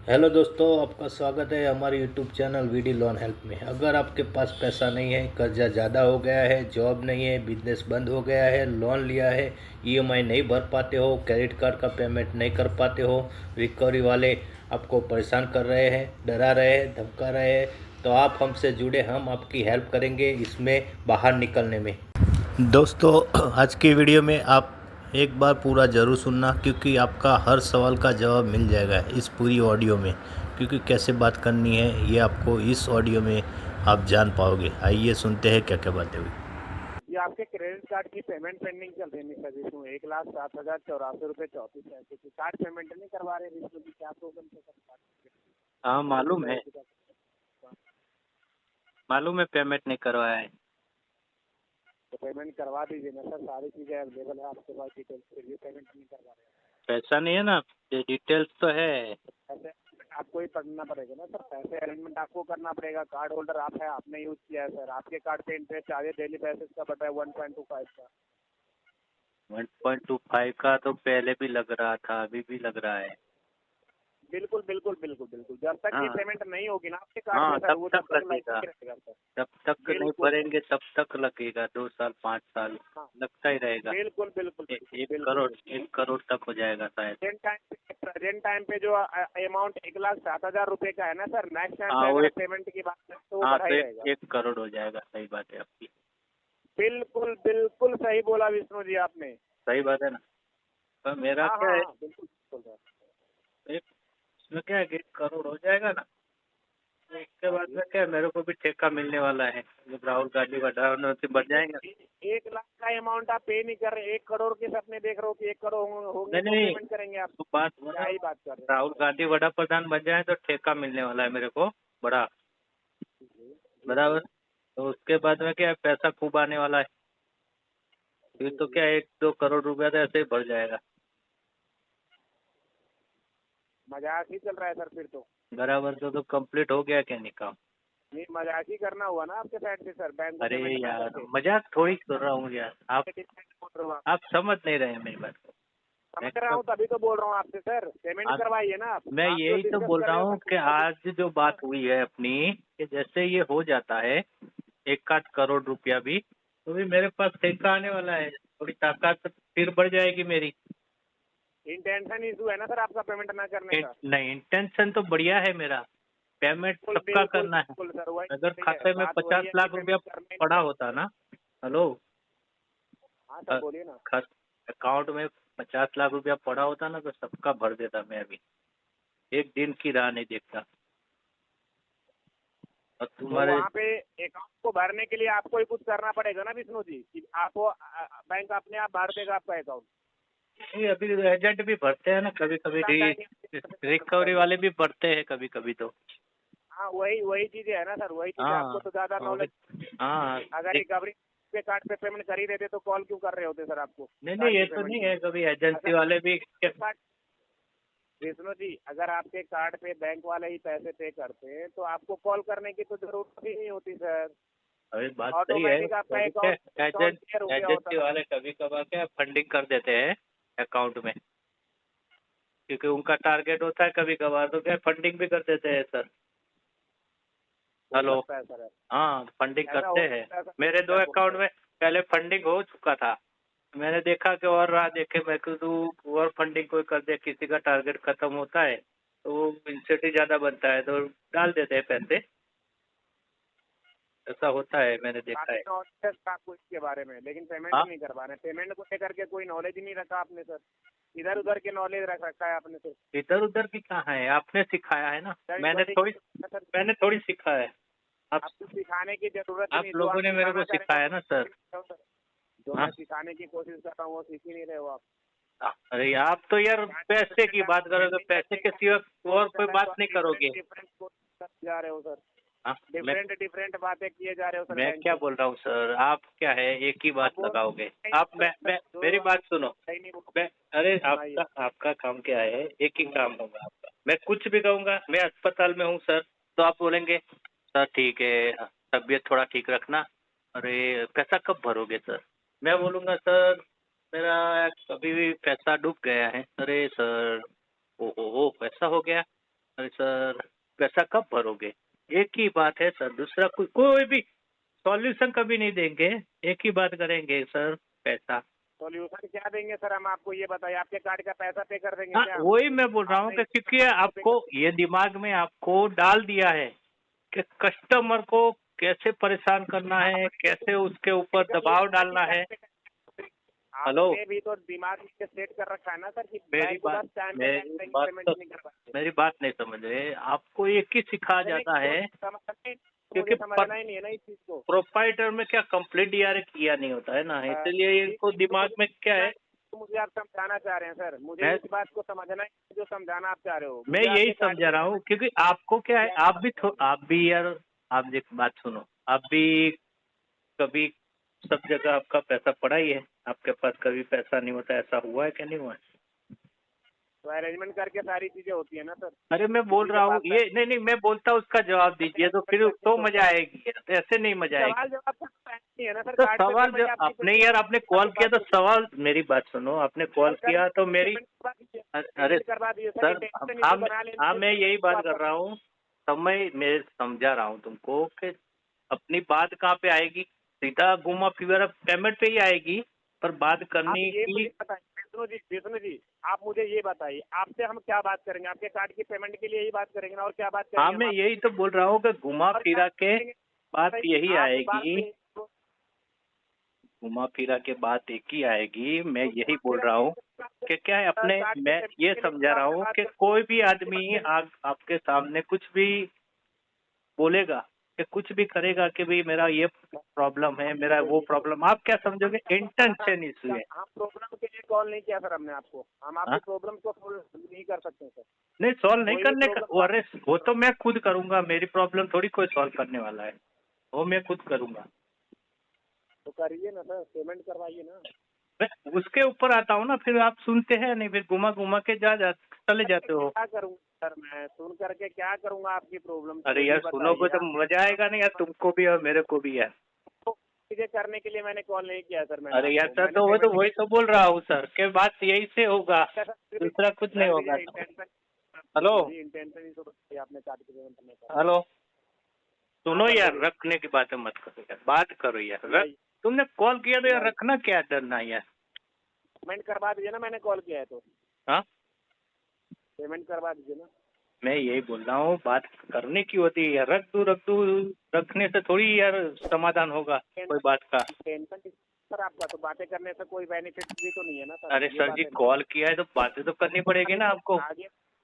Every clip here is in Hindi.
हेलो दोस्तों, आपका स्वागत है हमारे YouTube channel V D loan help में। अगर आपके पास पैसा नहीं है, कर्जा ज़्यादा हो गया है, जॉब नहीं है, बिजनेस बंद हो गया है, लोन लिया है, ईएमआई नहीं भर पाते हो, क्रेडिट कार्ड का पेमेंट नहीं कर पाते हो, रिकवरी वाले आपको परेशान कर रहे हैं, डरा रहे हैं, धमका रहे हैं, तो आप हमसे जुड़े, हम आपकी हेल्प करेंगे इसमें बाहर निकलने में। दोस्तों, आज की वीडियो में आप एक बार पूरा ज़रूर सुनना, क्योंकि आपका हर सवाल का जवाब मिल जाएगा इस पूरी ऑडियो में। क्योंकि कैसे बात करनी है ये आपको इस ऑडियो में आप जान पाओगे। आइए सुनते हैं क्या क्या बातें हुई। ये आपके क्रेडिट कार्ड की पेमेंट पेंडिंग चल रही है मिस्टर विष्णु। 1,07,084 रुपये 34 पैसे की कार्ड पेमेंट नहीं करवा रहे विष्णु जी, क्या प्रॉब्लम है सर? हाँ मालूम है पेमेंट नहीं करवाया है। तो पेमेंट करवा दीजिए ना सर, सारी चीज़ें अवेलेबल है आपके पास, डिटेल्स, फिर भी पेमेंट नहीं करवा रहे हैं। पैसा नहीं है ना, ये डिटेल्स तो है। पैसे आपको ही पढ़ना पड़ेगा ना सर, पैसे अरेंजमेंट आपको करना पड़ेगा। कार्ड होल्डर आप है, आपने यूज़ किया है सर। आपके कार्ड पे इंटरेस्ट चार्जेस डेली बेसिस का बढ़ा है 1.25 का। 1.25 का तो पहले भी लग रहा था, अभी भी लग रहा है। बिल्कुल बिल्कुल बिल्कुल बिल्कुल, जब तक ये हाँ पेमेंट नहीं होगी ना आपके कार्ड हाँ, में सर, तब वो जब तक तक लाइफ लगेगा। में रहेगा सर। जब तक नहीं बिल्कुल सर। भरेंगे तब तक लगेगा, 2 साल 5 साल हाँ, लगता ही रहेगा। बिल्कुल बिल्कुल बिल्कुल एक बिल्कुल करोड़ बिल्कुल। 1 करोड़ तक हो जाएगा शायद। प्रेजेंट टाइम पे जो अमाउंट 1,07,000 रुपये का है ना सर, नेक्स्ट टाइम हाँ पे वो अगर एक पेमेंट की बात करें तो वो हाँ बढ़ा तो ही एक रहेगा। 1 करोड़ हो जाएगा। सही बात है आपकी। बिल्कुल बिल्कुल सही बोला विष्णु जी आपने। सही बात है ना। तो मेरा हाँ क्या हाँ है, हाँ, बिल्कुल बिल्कुल सर। एक इसमें क्या है कि 1 करोड़ हो जाएगा ना। उसके हाँ बाद जी। में क्या, मेरे को भी ठेका मिलने वाला है जब राहुल गांधी बढ़ ठीक है, जाएंगे। 1 लाख का अमाउंट आप पे नहीं कर रहे, 1 करोड़ के सपने देख रहे हो कि 1 करोड़ होंगे नहीं तो नहीं, पेमेंट करेंगे आप? तो बात वो क्या ना, ही बात कर रहे राहुल गांधी वड़ा प्रधान बन जाए तो ठेका मिलने वाला है मेरे को बड़ा। हैं जी जी बराबर। जी। तो उसके बाद में क्या है, पैसा खूब आने वाला है। फिर जी तो जी। क्या 1-2 करोड़ रुपया तो ऐसे ही बढ़ जाएगा। मजाक ही चल रहा है सर फिर तो। बराबर। तो कंप्लीट हो गया क्या नहीं काम? नहीं, मजाक ही करना हुआ ना आपके साइड से सर, बैंक को अरे पेमेंट ना यार, करके। मजाक थोड़ी कर रहा हूँ यार। आप बोल रहा हूँ आप। आप समझ नहीं रहे हैं मेरी बात को। मैं समझ रहा हूँ, तभी तो बोल रहा हूँ आपसे सर, पेमेंट आप करवाइए ना आप। मैं आप जो यही तो डिस्कस बोल कर रहा रहे हो हूँ सर कि वो आज जो बात हुई है अपनी, कि जैसे ये हो जाता है 1 आध करोड़ रुपया भी, तो भी मेरे पास ठेका आने वाला है। थोड़ी ताकत फिर बढ़ जाएगी मेरी। इंटेंशन इशू है ना सर आपका पेमेंट ना करने का। नहीं, इंटेंशन तो बढ़िया है मेरा। पेमेंट बिल्कुल सबका बिल्कुल करना है। बिल्कुल सर, अगर वही है, खाते में बात वही 50 है कि लाख रुपया पेमेंट करना ही पड़ा नहीं होता ना। हेलो। है। हाँ सर बोलिए ना। अकाउंट में 50 लाख रुपया पड़ा होता ना तो सबका भर देता मैं अभी। एक दिन की राह नहीं देखता। और तो तुम्हारे वहाँ पे अकाउंट को भरने के लिए आपको ही कुछ करना पड़ेगा ना विष्णु जी, कि आपको बैंक अपने आप भर देगा आपका अकाउंट? नहीं, अभी एजेंट भी भरते हैं ना कभी कभी। रिकवरी वाले भी भरते हैं कभी कभी तो। हाँ, वही वही चीजें है ना सर, वही चीजें। हाँ आपको तो ज्यादा नॉलेज। हाँ। अगर रिकवरी पे कार्ड पे पेमेंट कर ही देते तो कॉल क्यों कर रहे होते सर आपको नहीं नहीं, कार्ड ये की तो पेमेंट नहीं के है, लिए? कभी एजेंसी अगर वाले भी विष्णु जी, अगर आपके कार्ड पे बैंक वाले ही पैसे पे करते हैं तो आपको कॉल करने की तो जरूरत ही नहीं होती सर। अभी बात सही है। ऑटोमेटिक आपका कभी क्या अकाउंट अकाउंट क्लियर हो गया एजेंसी होता। वाले कभी कभार क्या फंडिंग कर देते हैं अकाउंट में, क्योंकि उनका टारगेट होता है। कभी कभार तो क्या फंडिंग भी कर देते हैं सर। हो हेलो। सकता है सर, हाँ, फंडिंग ऐसा करते हो हैं। सकता है सर, मेरे क्या 2 बोल रहे अकाउंट हो? में पहले फंडिंग हो चुका था। मैंने देखा कि और राह देखे, मैं तो और फंडिंग कोई कर दे, किसी का टारगेट खत्म होता है तो इंसेंटिव ज़्यादा बनता है तो डाल देते हैं पैसे। ऐसा होता है, मैंने देखा काफी है। नॉलेज है सर आपको इसके बारे में, लेकिन पेमेंट हाँ, नहीं करवा रहे। पेमेंट को लेकर के कोई नॉलेज ही नहीं रखा आपने सर, इधर उधर के नॉलेज रख रखा है आपने तो। इधर उधर की कहाँ है, आपने सिखाया है ना। सर मैंने थोड़ी सर, मैंने थोड़ी सीखा है। आप आपको सिखाने की जरूरत ही आप नहीं, जो लोगों हम ने मेरे को सिखाना चाह रहे सिखाया हैं ना सर। वो जो हाँ। मैं सिखाने की कोशिश कर रहा हूँ वो सीख ही नहीं रहे हो आप। अरे आप तो यार पैसे की बात करोगे, पैसे के सिवा और कोई बात नहीं करोगे। डिफरेंट कोशिश जा रहे हो सर, हाँ। मैं डिफरेंट डिफरेंट बातें किए जा रहे हो सर मैं बैंक क्या से। बोल रहा हूँ सर, आप क्या है एक ही बात आप वो लगाओगे। आप मैं जो मेरी आप बात सुनो। सही नहीं बोल। मैं अरे सुनाइए। आपका काम क्या है, एक ही काम होगा आपका। मैं कुछ भी कहूँगा, मैं अस्पताल में हूँ सर, तो आप बोलेंगे सर ठीक है, तबीयत थोड़ा ठीक रखना। अरे पैसा कब भरोगे सर? मैं बोलूँगा सर मेरा अभी भी पैसा डूब गया है। अरे सर, ओ पैसा हो गया। अरे सर, पैसा कब भरोगे? एक ही बात है सर, दूसरा कोई भी सॉल्यूशन कभी नहीं देंगे, एक ही बात करेंगे सर, पैसा। सॉल्यूशन क्या देंगे सर? हम आपको ये बताइए, आपके कार्ड का पैसा पे कर देंगे हाँ, क्या? वही मैं बोल रहा हूँ कि क्योंकि आपको ये दिमाग में आपको डाल दिया है कि कस्टमर को कैसे परेशान करना है, कैसे उसके ऊपर दबाव डालना है। हेलो, आपने भी तो दिमाग में सेट कर रखा है ना सर कि मेरी बैंक को बात बस टाइम पे मेरी बैंक बात पेमेंट तो नहीं कर पाते। मेरी बात नहीं समझ रहे। आपको एक ही सिखाया जाता है मुझे समझना ही नहीं है ना इस चीज को। प्रोपाइटर में क्या कंप्लीट डीआर किया नहीं होता है ना, इसलिए इनको दिमाग में क्या है। तो मुझे आप समझाना चाह रहे हैं सर, मुझे मैं- इस बात को समझना है जो समझाना आप चाह रहे हो। मैं मुझे यही आपके कार्ड समझा रहा हूँ, क्योंकि आपको क्या है, आप भी यार, आप एक बात सुनो, आप भी कभी सब जगह आपका पैसा पड़ा ही है, आपके पास कभी पैसा नहीं होता, ऐसा हुआ है क्या? नहीं हुआ है? तो अरेंजमेंट करके सारी चीजें होती है ना सर। अरे मैं बोल रहा हूँ ये नहीं मैं बोलता हूँ, उसका जवाब दीजिए तो फिर तो मजा आएगी, ऐसे नहीं मजा आएगी। सवाल जवाब तो नहीं है ना सर। तो कार्ड पे सवाल पेमेंट जब आपकी आपने यार आपने कॉल किया तो सवाल, मेरी बात सुनो, आपने कॉल किया तो मेरी, अरे करवा दीजिए सर, हाँ मैं यही बात कर रहा हूँ, समय मैं समझा रहा हूँ तुमको कि अपनी बात कहाँ पे आएगी, सीधा घुमा फिरा पेमेंट पे ही आएगी, पर बात करनी की। विष्णु जी, आप मुझे ये बताइए, आपसे हम क्या बात करेंगे? आपके कार्ड की पेमेंट के लिए ही बात करेंगे ना, और क्या बात करेंगे? हाँ मैं यही तो बोल रहा हूँ कि घुमा फिरा के बात यही आएगी, घुमा फिरा के बात एक ही आएगी। मैं यही बोल रहा हूँ कि क्या है, अपने मैं ये समझा रहा हूँ कि कोई भी आदमी आपके सामने कुछ भी बोलेगा कि कुछ भी करेगा कि भाई मेरा ये प्रॉब्लम है, मेरा वो प्रॉब्लम, आप क्या समझोगे इंटेंशन इशू है। हम प्रॉब्लम के लिए कॉल नहीं किया सर हमने आपको। हम आपकी हाँ? प्रॉब्लम को सोल्व नहीं कर सकते सर। नहीं सॉल्व नहीं कोई करने का, problem अरे वो तो मैं खुद करूंगा, मेरी प्रॉब्लम थोड़ी कोई सॉल्व करने वाला है, वो मैं खुद करूंगा। तो करिए ना सर, पेमेंट करवाइए ना। मैं उसके ऊपर आता हूँ ना, फिर आप सुनते हैं नहीं, फिर घुमा घुमा के चले जाते हो। क्या करूँगा सर मैं? सुन करके क्या करूँगा आपकी प्रॉब्लम? अरे यार सुनोगे तो मजा आएगा नहीं यार, तुमको भी और मेरे को भी यार। चीजें करने के लिए मैंने कॉल नहीं किया सर। मैंने अरे यार आपको। सर, तो वही तो बोल रहा हूँ सर के बात यही से होगा, दूसरा कुछ नहीं होगा। हेलो इंटेंशन ही तो आपने कार्ड की पेमेंट करने का। हेलो, सुनो यार, रखने की बातें मत करो यार, बात करो यार। तुमने कॉल किया तो यार रखना क्या डरना यार। पेमेंट करवा दीजिए ना, मैंने कॉल किया है तो। हाँ, पेमेंट करवा दीजिए ना। मैं यही बोल रहा हूँ, बात करने की होती है यार, रख दू रखने से थोड़ी यार समाधान होगा कोई बात का। टेंशन सर आपका, तो बातें करने से कोई बेनिफिट भी तो नहीं है ना सर। अरे सर जी, कॉल किया है तो बातें तो करनी पड़ेगी ना आपको।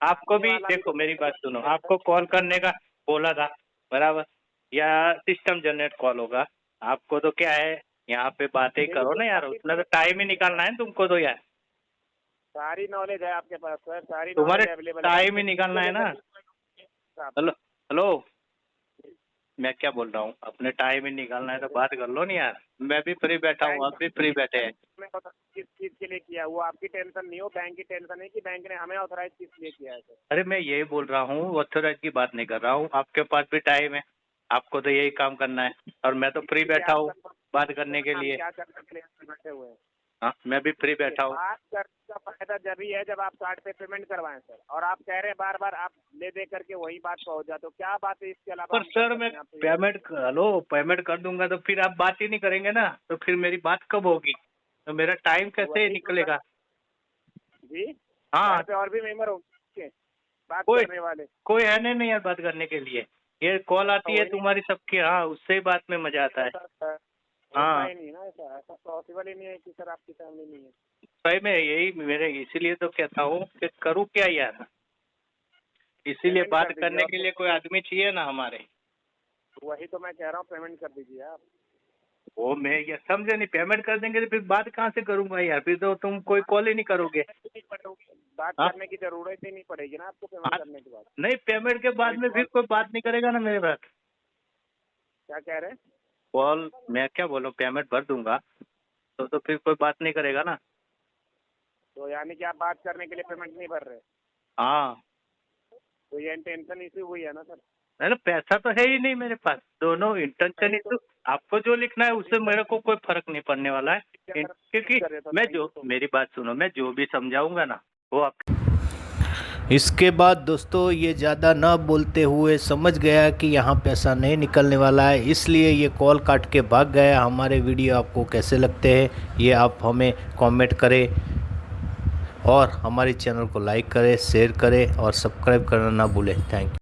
आपको भी देखो, मेरी बात सुनो, आपको कॉल करने का बोला था बराबर, या सिस्टम जनरेट कॉल होगा, आपको तो क्या है, यहाँ पे बातें करो ना यार, उतना तो टाइम ही निकालना है तुमको तो यार, सारी नॉलेज है आपके पास सर, सारी तुम्हारे नॉलेज अवेलेबल टाइम ही निकालना है ना। हेलो हेलो, मैं क्या बोल रहा हूँ, अपने टाइम ही निकालना है तो बात कर लो नहीं यार, मैं भी फ्री बैठा हूँ, आप भी फ्री बैठे हैं। किस चीज के लिए किया? वो आपकी टेंशन नहीं हो, बैंक की टेंशन है कि बैंक ने हमें ऑथराइज किस लिए किया है सर? अरे मैं यही बोल रहा हूँ, ऑथोराइज की बात नहीं कर रहा हूँ, आपके पास भी टाइम है, आपको तो यही काम करना है, और मैं तो फ्री बैठा हूँ बात करने के लिए। क्या करने के लिए बैठे हुए हैं? हाँ, मैं भी फ्री बैठा हूँ। बात करने का फायदा जब ही है जब आप कार्ड पे पेमेंट करवाएं सर, और आप कह रहे हैं बार बार आप ले दे करके वही बात पहुंच जाते हो। क्या बात है इसके अलावा? पर सर मैं पेमेंट कर दूंगा तो फिर आप बात ही नहीं करेंगे ना, तो फिर मेरी बात कब होगी, तो मेरा टाइम कैसे निकलेगा? जी हाँ, घर पे और भी मेंबर होंगे बात कोई करने वाले? कोई है नहीं यार बात करने के लिए, ये कॉल आती है तुम्हारी सबकी, हाँ उससे ही बात में मजा आता है। हाँ, नहीं ना, ऐसा पॉसिबल ही नहीं है कि सर आपकी फैमिली नहीं है। सही में यही मेरे, इसीलिए तो कहता हूँ कि करूँ क्या यार, इसीलिए बात करने के लिए कोई आदमी चाहिए ना हमारे। वही तो मैं कह रहा हूँ, पेमेंट कर दीजिए आप। वो मैं ये समझे नहीं, पेमेंट कर देंगे तो फिर बात कहाँ से करूंगा यार, फिर तो तुम कोई कॉल ही नहीं करोगे। बात हाँ? करने की जरूरत ही नहीं पड़ेगी ना आपको पेमेंट करने के बाद। नहीं, पेमेंट के बाद में फिर कोई बात नहीं करेगा ना मेरे साथ। क्या कह रहे हैं? कॉल मैं क्या बोलूँ, पेमेंट भर दूंगा तो फिर कोई बात नहीं करेगा ना। तो यानी कि आप बात करने के लिए पेमेंट नहीं भर रहे? हाँ, तो ये टेंशन इशू हुई है ना सर? नहीं पैसा तो है ही नहीं मेरे पास, दोनों इंटेंशन इशू। आपको जो लिखना है उससे मेरे को कोई फर्क नहीं पड़ने वाला है, क्योंकि मैं जो, मेरी बात सुनो, मैं जो भी समझाऊंगा ना वो आप इसके बाद दोस्तों ये ज़्यादा ना बोलते हुए समझ गया कि यहाँ पैसा नहीं निकलने वाला है, इसलिए ये कॉल काट के भाग गया। हमारे वीडियो आपको कैसे लगते हैं ये आप हमें कमेंट करें और हमारे चैनल को लाइक करें, शेयर करें और सब्सक्राइब करना ना भूलें। Thank you.